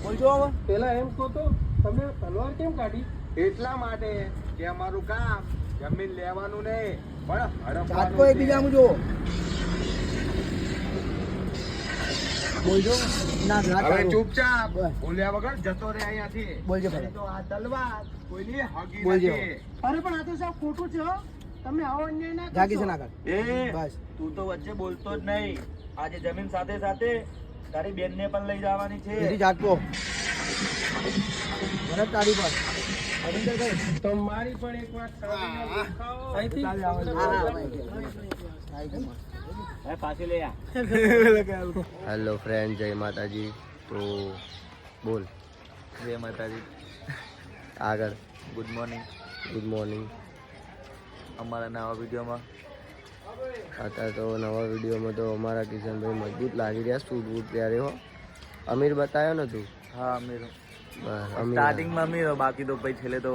બોલજો હવે. પેલા એમ કહો તો તમે તલવાર કેમ કાઢી? એટલા માટે કે અમારું કામ જમીન લેવાનું નહીં પણ ઝાટકો એકબીજાનું જુઓ. બોલજો. ના ના હવે તારું. ચૂપચાપ બસ. બોલ્યા વગર જતો રહે અહીંયાથી. બોલજો નહીં ભલે. તો આ તલવાર કોઈની હગી બોલજો. નથી. અરે પણ આ તો સાહેબ ખોટું છે હો. તમે આવો અન્યાય ના જાગી છે કરશો. ના કર. એ બસ. તું તો વચ્ચે બોલતો જ નહીં. આજે જમીન સાથે સાથે તારી બેનને પણ લઈ જવાની છે. બીજી ઝાટકો. ભરત તારી પર. રવિન્દરભાઈ. તમારી પણ એક વાત સાંભળીને દેખાવો. અહીંથી ચાલ આવો. હા, હા, ભાઈ. હવે પાછી લઈ આ. હેલો ફ્રેન્ડ, જય માતાજી. તો બોલ જય માતાજી. આગળ. Good morning. Good morning. અમારા નવા વિડીયોમાં અત્યારે તો નવા વિડીયોમાં તો અમારા કિશનભાઈ મજબૂત લાગી રહ્યા. શૂટ વૂટ ત્યારે હો અમીર બતાવ્યો ને તું? હા અમીર બસ અમીર. સ્ટાર્ટિંગમાં અમીર બાકી તો પછી છેલ્લે તો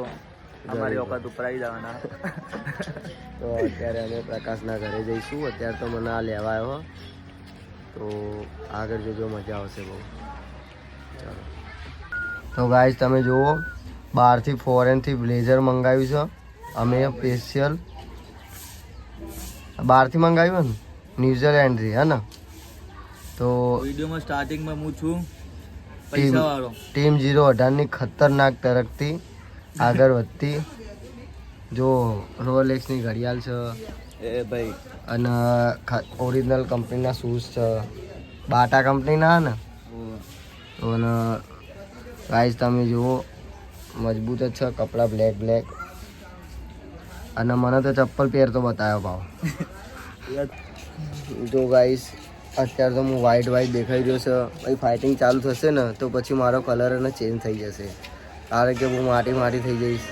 અમારી ઓકાત ઉપર આવી જવાના. તો અત્યારે અમે પ્રકાશના ઘરે જઈશું. અત્યારે તો મને આ લેવા આવ્યો. તો આગળ જોજો, મજા આવશે બહુ. ચાલો. તો ગાઈસ તમે જુઓ, બહારથી ફોરેનથી બ્લેઝર મંગાવ્યું છે અમે સ્પેશિયલ. બહારથી મંગાવ્યું ને, ન્યુઝીલેન્ડથી, હે ને? તો વિડીયોમાં સ્ટાર્ટિંગમાં હું છું ટીમ પૈસા વાળો. ટીમ 018ની ખતરનાક તરફથી આગળ વધતી. જો રોલેક્સની ઘડિયાળ છે એ ભાઈ અને ઓરિજિનલ કંપનીના શૂઝ છે. બાટા કંપનીના ને. તો અને ગાઈસ તમે જુઓ, મજબૂત જ છે કપડાં, બ્લેક બ્લેક. અને મને તો ચપ્પલ પહેરતો બતાવ્યો ભાવ. તો ગાઈસ અત્યારે તો હું વ્હાઈટ દેખાઈ રહ્યો છે. પછી ફાઇટિંગ ચાલુ થશે ને તો પછી મારો કલર એને ચેન્જ થઈ જશે, કારણ કે હું માટી થઈ જઈશ.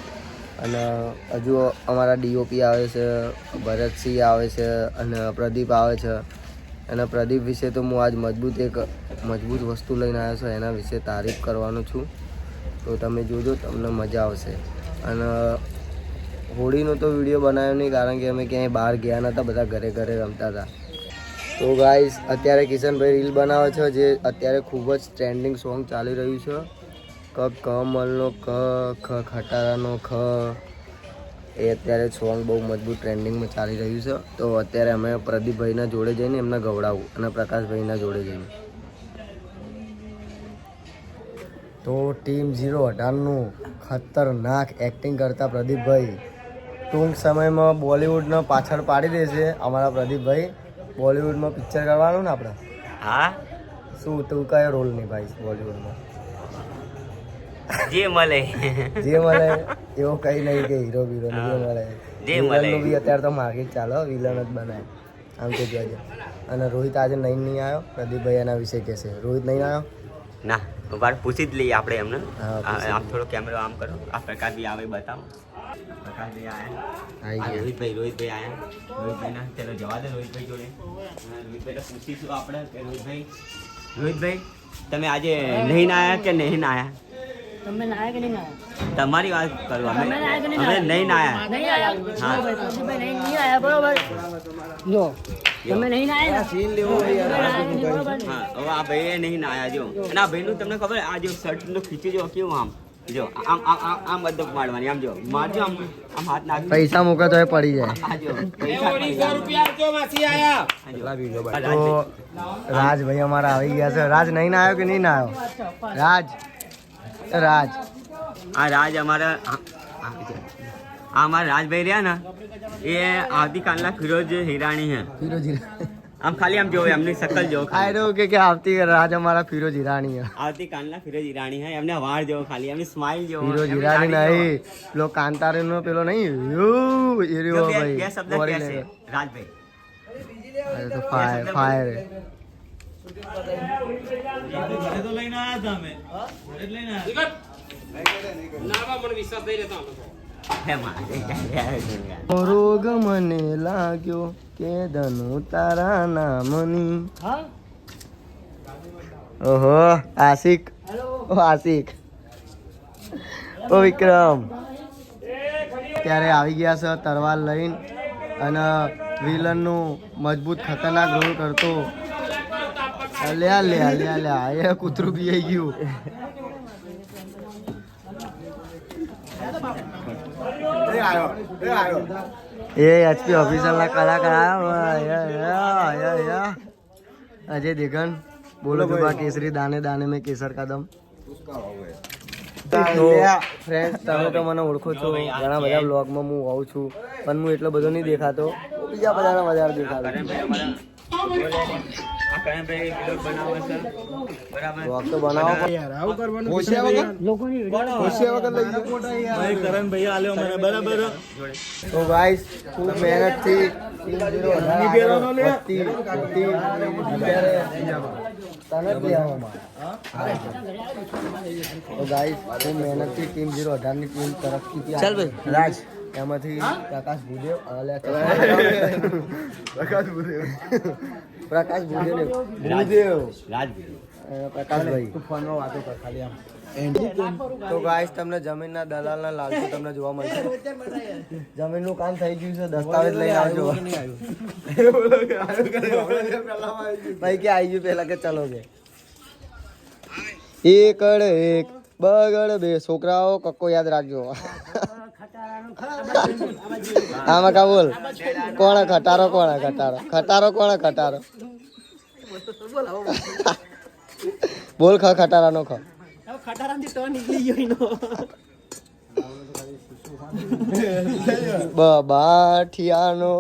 અને હજુ અમારા ડીઓપી આવે છે, ભરતસિંહ આવે છે અને પ્રદીપ આવે છે. અને પ્રદીપ વિશે તો હું આજ મજબૂત વસ્તુ લઈને આવ્યો છું, એના વિશે તારીફ કરવાનો છું. તો તમે જોજો, તમને મજા આવશે. અને હોળીનો તો વિડીયો બનાવ્યો નહીં, કારણ કે અમે ક્યાંય બહાર ગયા નહોતા, બધા ઘરે રમતા હતા. તો ગાઈસ અત્યારે કિશનભાઈ રીલ બનાવે છે, જે અત્યારે ખૂબ જ ટ્રેન્ડિંગ સોંગ ચાલી રહ્યું છે. કમલનો ખટારાનો ખ, એ અત્યારે સોંગ બહુ મજબૂત ટ્રેન્ડિંગમાં ચાલી રહ્યું છે. તો અત્યારે અમે પ્રદીપભાઈના જોડે જઈને એમને ગવડાવું અને પ્રકાશભાઈના જોડે જઈને. તો ટીમ 018નું ખતરનાક એક્ટિંગ કરતા પ્રદીપભાઈ ટૂંક સમયમાં બોલિવૂડને પાછળ પાડી દેશે. અમારા પ્રદીપભાઈ બોલિવૂડમાં પિક્ચર કરવાનું ને આપણે. હા શું તું કયો રોલ નિભાવીશ બોલિવૂડમાં? જે મળે જે મળે એવું કઈ નહીં કે હીરો બીરો જે મળે. વિલનનું બી અત્યારે તો માર્કેટ ચાલે, વિલન જ બનાય આમ તો જોજે. અને રોહિત આજે નહીં આવ્યો. પ્રદીપભાઈ એના વિશે કહેશે. રોહિત નહીં આવ્યો ના, બાર પૂછી જ લઈએ આપણે એમને. હા, પૂછી આમ થોડો કેમેરો આમ કરો. આ પ્રકાશ બી આવે, બતાવો. પ્રકાશભાઈ આયા. આવી ગયા. રોહિતભાઈ આયા. રોહિતભાઈ ના ચલો જવા દે રોહિતભાઈ જોડે. રોહિતભાઈ તો પૂછીશું આપણે કે રોહિતભાઈ તમે આજે નહીં આયા કે નહીં આયા? તમે નાયા કે નહીં નાયા? તમારી વાત કરો. તમે નાયા કે નહીં અમે નાયા? નહીં આયા. નહીં આયા? હા. પ્રદીપભાઈ નહીં આયા, બરોબર. જો તમે નહીં આયા સીન લેવો હોય યાર, આ બધું કહી. બરોબર. હા, હવે આ ભાઈ નહીં આયા જો. અને આ ભાઈનું તમને ખબર, આ જો શર્ટ નો ખીચી જો કેવું આમ જો આમ બધું મારવાની, આમ જો મારજો, આમ હાથ નાખ. પૈસા મૂકે તો એ પડી જાય. આ જો પૈસા તો રાજભાઈ અમારા આવી ગયા છે. રાજ નહીં આવ્યો કે નહીં આવ્યો? રાજ આ રાજ અમારા રાજભાઈ રહ્યા ને, એ આવતીકાલના ફિરોજ હિરાણી છે. ફિરોજી આમ ખાલી આમ જોવે, એમની શકલ જોવો ખાલી. આયરો કે આવતી રાજ અમારા ફિરોજ હિરાણી છે. આવતીકાલના ફિરોજ હિરાણી છે. એમને વાળ જોવો ખાલી, એમની સ્માઈલ જોવો. ફિરોજ એમની હિરાણી દાઢી નહીં, પેલો કાંતારીનો પેલો નહીં, એ જોવો. રહ્યો બે ભાઈ. શબ્દ બોરી કહેશે લેવો. રાજભાઈ. અરે તો ફાયર રોગ મને લાગ્યો કે ધનુ તારા નામની. હા ઓહો આશિક, ઓ આશિક, ઓ વિક્રમ ત્યારે આવી ગયા છે તરવાર લઈને. અને વિલનનું મજબૂત ખતરનાક રોલ કરતો. લ્યા એ કૂતરું બી આવી ગયું. એ એચપી ઓફિસર ના કલાકાર આવ્યા અજય દેગન બોલો દુબા કેસરી દાને દાને में केसर का दम તો ફ્રેન્ડ્સ તમે તો મને ઓળખો છો ઘણા બધા બ્લોગમાં હું આવું છું પણ હું એટલો બધો નહીં દેખાતો બીજા બધાના વધારે દેખાતો બ્લોગ તો બનાવો તો ગાઈસ ખૂબ મહેનતથી તો ગાઈસ ખૂબ મહેનતથી ટીમ 018 ની ટીમ તરફથી ચાલ ભાઈ રાજ એમાંથી પ્રકાશ ભૂદેવ પ્રકાશ ભૂદેવ પ્રકાશભાઈ ફોનમાં વાતો કર ખાલી આમ તો ગાઈસ તમને જમીનના દલાલના લાલચુ તમને જોવા મળશે જમીનનું કામ થઈ ગયું છે દસ્તાવેજ લઈને આવજો ભાઈ કે આવી ગયું પેલા કે ચલો કે એકડ એક બગડ બે છોકરાઓ કક્કો યાદ રાખજો આમાં કા બોલ કોણ ખટારો ખટારો બોલ ખટારા નો બાઠિયાનો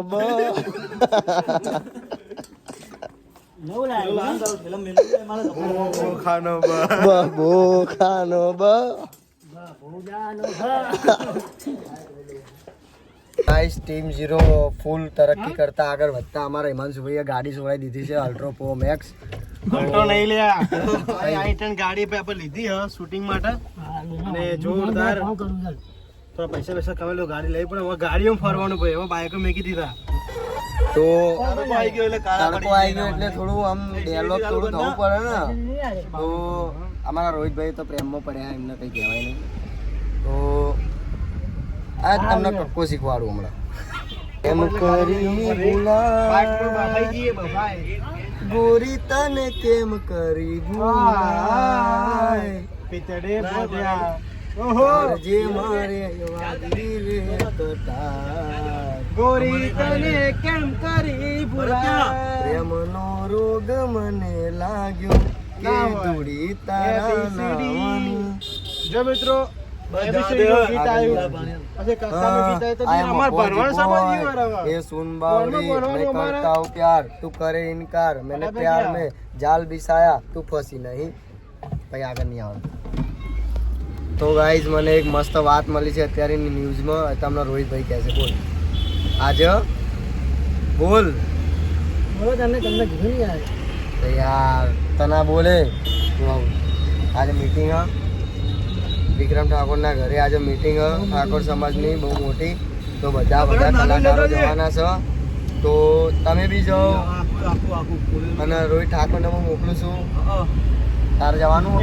ખાનો ગાઈસ ટીમ 0 ફૂલ તરક્કી કરતા આગળ વધતા અમારા હિમાંશુભાઈએ ગાડી છોડાઈ દીધી છે અલ્ટ્રો પ્રો મેક્સ અલ્ટ્રો નહીં લ્યા i10 ગાડી पे આપણે લીધી હ શૂટિંગ માટે અને જોરદાર થોડા પૈસા કમાઈ લો ગાડી લઈ પણ હવે ગાડીઓમાં ફરવાનું ભાઈ હવે બાઈકો મેકી દીધા તો તડકો આવી ગયો એટલે થોડું આમ ડેવલપ થોડું થવું પડે ને તો અમારા રોહિતભાઈ તો પ્રેમમાં પડ્યા એમને કંઈ કહેવાય નહીં તો આ તમને કક્કો શીખવાડું હમણાં એમ કરી ગોરી તને કેમ કરી ભૂલાય પિતડે બોલ્યા જે મારે વાગી રે કટાર ગોરી તને કેમ કરી ભૂલા પ્રેમનો રોગ મને લાગ્યો કે દોડી તારા નામની જો મિત્રો ABCD નું ગીત આવ્યું પછી કક્કાનું ગીત આવ્યું તો અમાર ભણવાનું સમજ્યું બરાબર ये सुन बावली मैं करता हूँ प्यार तू करे इनकार मैंने प्यार में जाल बिछाया तू फंसी नहीं भाई આગળ નહીં આવવાનું તો ગાઈઝ મને એક મસ્ત વાત મળી છે અત્યારેની ન્યૂઝમાં તમને રોહિતભાઈ કહે છે બોલ આજે બોલ તમને કીધું યાર તો યાર તના બોલે આજે મીટિંગ વિક્રમ ઠાકોરના ઘરે આજે મીટિંગ ઠાકોર સમાજની બહુ મોટી તો બધા કલાકારો જવાના છે તો તમે બી જાઓ અને રોહિત ઠાકોરને હું મોકલું છું તારે જવાનું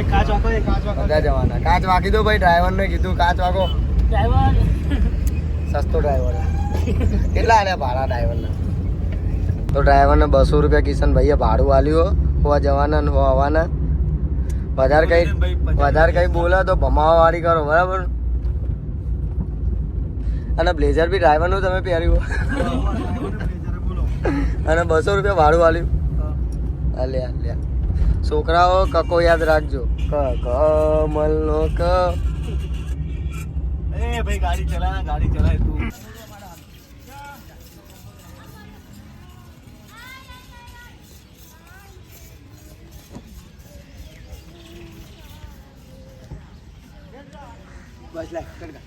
બધા જવાના કાચ વાગી દો ભાઈ ડ્રાઈવરને કીધું કાચ વાગો સસ્તો ડ્રાઈવર કેટલા આલ્યા ભાડા ડ્રાઈવરના તો ડ્રાઈવરને 200 રૂપિયા કિશનભાઈએ ભાડું આલ્યું હોવા જવાના ને હોવા આવવાના વધારે કઈ બોલે તો ભમાવા વાળી કરો બરાબર અને બ્લેઝર બી ડ્રાઈવરનું તમે પહેર્યું અને 200 રૂપિયા ભાડું આલ્યું લ્યા છોકરાઓ કકો યાદ રાખજો કમલનો ક એ ભાઈ ગાડી ચલાય તું બસ લે કડકા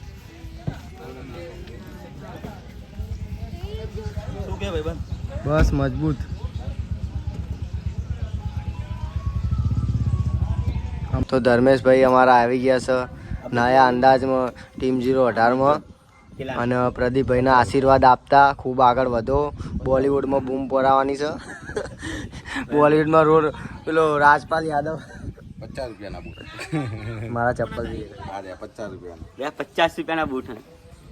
શું કે ભાઈ બસ મજબૂત તો ધર્મેશભાઈ અમારા આવી ગયા છે નયા અંદાજમાં ટીમ 018માં અને પ્રદીપભાઈના આશીર્વાદ આપતા ખૂબ આગળ વધો બોલિવૂડમાં બૂમ પડાવવાની છે બોલિવૂડમાં રોડ પેલો રાજપાલ યાદવ 50 રૂપિયાના બૂટ મારા ચપ્પલ આજે 50 રૂપિયાના 50 રૂપિયાના બૂટ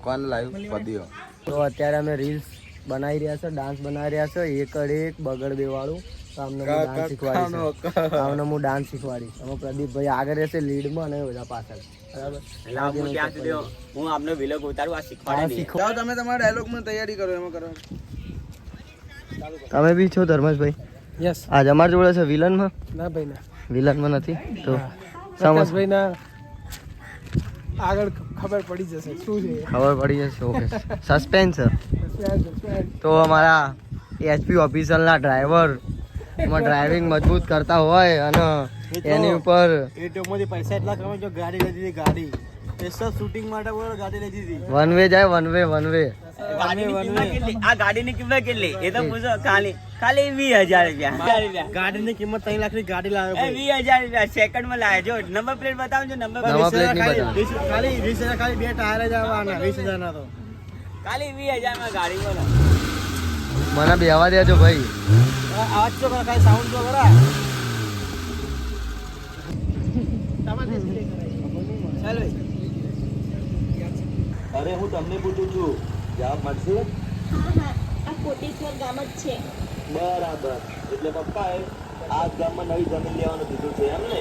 કોણ લાવ્યું પદીઓ તો અત્યારે અમે રીલ્સ બનાવી રહ્યા છે ડાન્સ બનાવી રહ્યા છે એકડ એક બગડ બે વાળું તો આમને હું ડાન્સ શીખવાડીશ આમને હું ડાન્સ શીખવાડીશ અમે પ્રદીપભાઈ આગળ રહેશે લીડમાં અને બધા પાછળ બરાબર એટલે હું ત્યાં સુધી હું આપનો વિલોગ ઉતારું આ શીખવાડે નહીં. જાઓ તમે તમારા ડાયલોગમાં તૈયારી કરો એમાં કરો તમે બી છો ધર્મેશભાઈ યસ આજ અમારી જોડે છે વિલનમાં ના ભાઈ ના વિલનમાં નથી તો સમજ પ્રકાશભાઈ ના આગળ ખબર પડી જશે શું છે ખબર પડી જશે ઓકે સસ્પેન્સ તો અમારા એચપી ઓફિસરના ડ્રાઈવર એમાં ડ્રાઇવિંગ મજબૂત કરતા હોય અને એની ઉપર યુટ્યુબમાંથી પૈસા એટલા કમાય જો ગાડી લઈ દીધી ગાડી સ્પેશિયલ શૂટિંગ માટે બોલો ગાડી લઈ દીધી વન વે જાય વન વે ગાડીની કિંમત કેટલી? આ ગાડીની કિંમત કેટલી એ તો પૂછો. ખાલી 20,000 રૂપિયા. ગાડીની કિંમત 3 લાખની ગાડી લાવ્યો એ 20,000 રૂપિયા સેકન્ડમાં લાવ્યા. જો નંબર પ્લેટ બતાવજો. નંબર નંબર પ્લેટ પ્લેટ નહીં બતાવે. ખાલી 20,000 ખાલી 2 ટાયર જ આવવાના 20,000 ના તો ખાલી 20,000 માં ગાડી બોલો. મને બેહવા દેજો ભાઈ આવાજ તો કરો ખાલી સાઉન્ડ તો કરા ચાલ અરે હું તમને પૂછું છું જવાબ મળશે આ કોટેશ્વર ગામ જ છે. બરાબર એટલે પપ્પાએ આ ગામમાં નવી જમીન લેવાનું કીધું છે એમ ને